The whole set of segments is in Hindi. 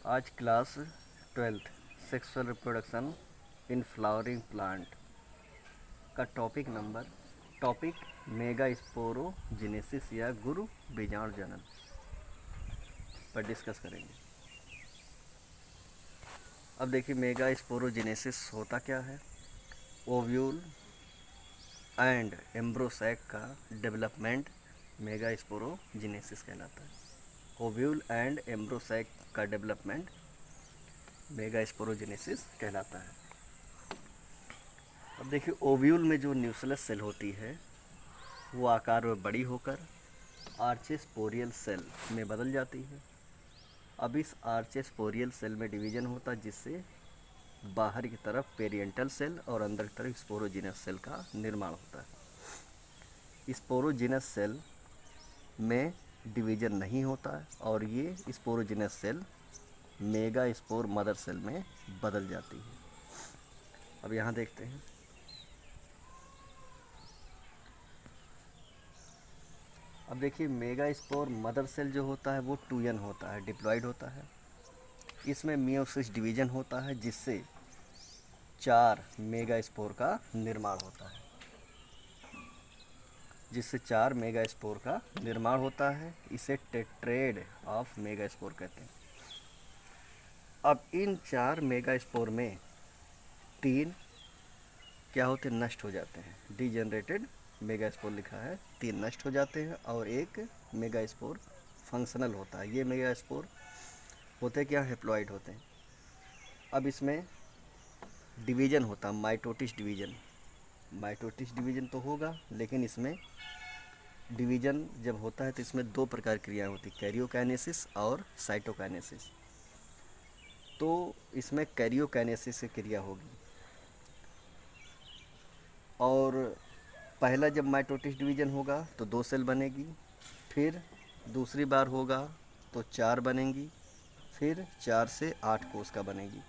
आज class 12th sexual reproduction in flowering plant का टॉपिक मेगा स्पोरोजेनेसिस या गुरु बीजाणु जनन पर डिस्कस करेंगे। अब देखिए मेगा स्पोरोजेनेसिस होता क्या है। ओव्यूल एंड एम्ब्रोसैक का डेवलपमेंट मेगा स्पोरोजेनेसिस कहलाता है। ओव्यूल एंड एम्ब्रोसैक का डेवलपमेंट मेगा स्पोरोजेनेसिस कहलाता है। अब देखिए ओव्यूल में जो न्यूक्लियस सेल होती है वो आकार में बड़ी होकर आर्चेस्पोरियल सेल में बदल जाती है। अब इस आर्चेस्पोरियल सेल में डिवीजन होता है जिससे बाहर की तरफ पेरिएंटल सेल और अंदर की तरफ स्पोरोजिनस सेल का निर्माण होता है। स्पोरोजिनस सेल में डिवीजन नहीं होता है और ये sporogenous cell megaspore mother cell में बदल जाती है। अब यहाँ देखते हैं। अब देखिए मेगा स्पोर मदर सेल जो होता है वो 2n होता है, डिप्लॉयड होता है। इसमें मियोसिस डिवीजन होता है जिससे 4 मेगा स्पोर का निर्माण होता है। इसे टेट्रेड ऑफ मेगा स्पोर कहते हैं। अब इन 4 मेगा स्पोर में 3 क्या होते हैं, नष्ट हो जाते हैं। डिजेनरेटेड मेगा स्पोर लिखा है, 3 नष्ट हो जाते हैं और एक मेगा स्पोर फंक्शनल होता है। ये मेगा स्पोर होते क्या, हैप्लॉइड होते हैं। अब इसमें डिवीजन होता है, माइटोटिस डिवीजन तो होगा, लेकिन इसमें डिवीजन जब होता है तो इसमें 2 प्रकार की क्रियाएँ होती, कैरियोकाइनेसिस और साइटोकाइनेसिस। तो इसमें कैरियोकाइनेसिस की क्रिया होगी और पहला जब माइटोटिस डिवीजन होगा तो 2 सेल बनेगी, फिर दूसरी बार होगा तो 4 बनेंगी, फिर 4 से 8 कोशिका बनेगी।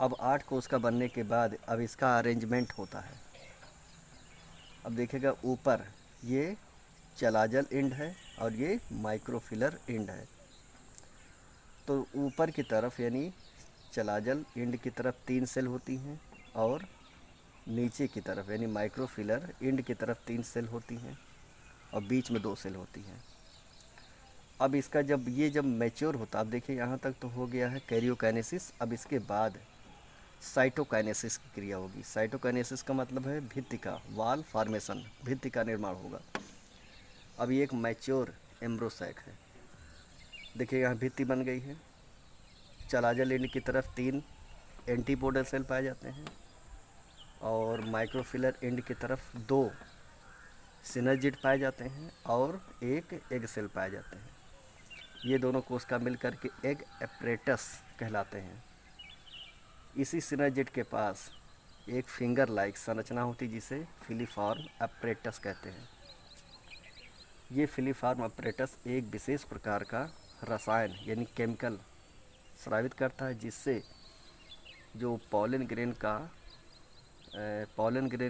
अब 8 कोशिका बनने के बाद अब इसका अरेंजमेंट होता है। अब देखिएगा ऊपर ये चलाजल एंड है और ये माइक्रोफिलर एंड है। तो ऊपर की तरफ यानी चलाजल एंड की तरफ 3 सेल होती हैं और नीचे की तरफ यानी माइक्रोफिलर एंड की तरफ 3 सेल होती हैं और बीच में 2 सेल होती हैं। अब इसका जब मैच्योर होता, अब देखिए यहाँ तक तो हो गया है कैरियोकाइनेसिस। अब इसके बाद साइटोकाइनेसिस की क्रिया होगी। साइटोकाइनेसिस का मतलब है भित्तिका, वाल फॉर्मेशन, भित्ति का निर्माण होगा। अब ये एक मैच्योर एम्ब्रोसैक है। देखिए यहाँ भित्ति बन गई है। चलाजल एंड की तरफ 3 एंटीपोडल सेल पाए जाते हैं और माइक्रोफिलर एंड की तरफ 2 सिनर्जिड पाए जाते हैं और एक एग सेल पाए जाते हैं। ये दोनों कोशिका मिलकर के एग एपरेटस कहलाते हैं। इसी सिनर्जिड के पास एक फिंगर लाइक संरचना होती जिसे फिलीफॉर्म एपरेटस कहते हैं। ये फिलीफॉर्म एपरेटस एक विशेष प्रकार का रसायन यानी केमिकल स्रावित करता है जिससे जो पॉलन ग्रेन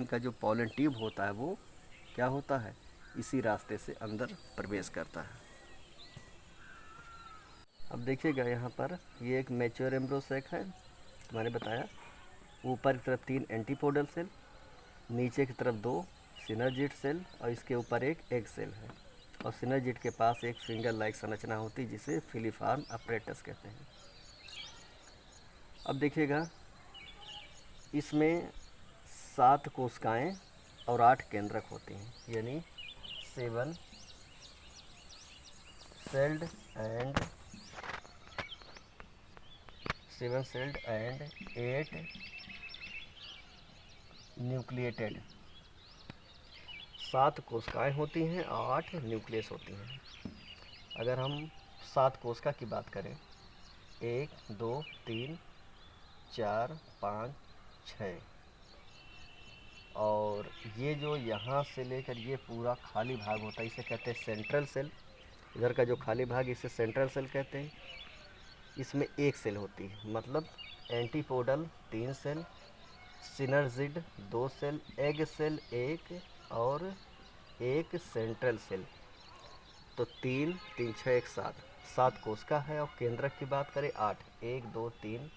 का जो पॉलन ट्यूब होता है वो क्या होता है, इसी रास्ते से अंदर प्रवेश करता है। अब देखिएगा यहाँ पर ये एक मैच्योर एम्ब्रोसैक है, मैंने बताया। ऊपर की तरफ 3 एंटीपोडल सेल, नीचे की तरफ 2 सिनर्जिड सेल और इसके ऊपर एक एग सेल है और सिनर्जिड के पास एक फिंगर लाइक संरचना होती जिसे फिलीफॉर्म एपरेटस कहते हैं। अब देखिएगा इसमें 7 कोशिकाएं और 8 केंद्रक होती हैं यानी 7 सेल्ड एंड 8 न्यूक्लिएटेड। 7 कोशिकाएं होती हैं और 8 न्यूक्लियस होती हैं। अगर हम 7 कोशिका की बात करें, 1 2 3 4 5 6, और ये जो यहाँ से लेकर ये पूरा खाली भाग होता है इसे कहते हैं सेंट्रल सेल। इधर का जो खाली भाग इसे सेंट्रल सेल कहते हैं। इसमें एक सेल होती है, मतलब antipodal 3 cell, synergid 2 cell, egg cell 1 और एक सेंट्रल सेल। तो 3 3 6 1 7 7 कोश का है। और केंद्रक की बात करें 8, 1 2 3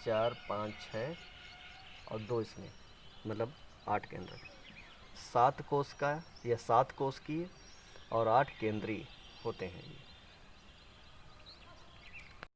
4 5 6 और 2 इसमें, मतलब 8 केंद्रक। 7 कोश का या 7 कोश की और 8 केंद्रीय होते हैं ये।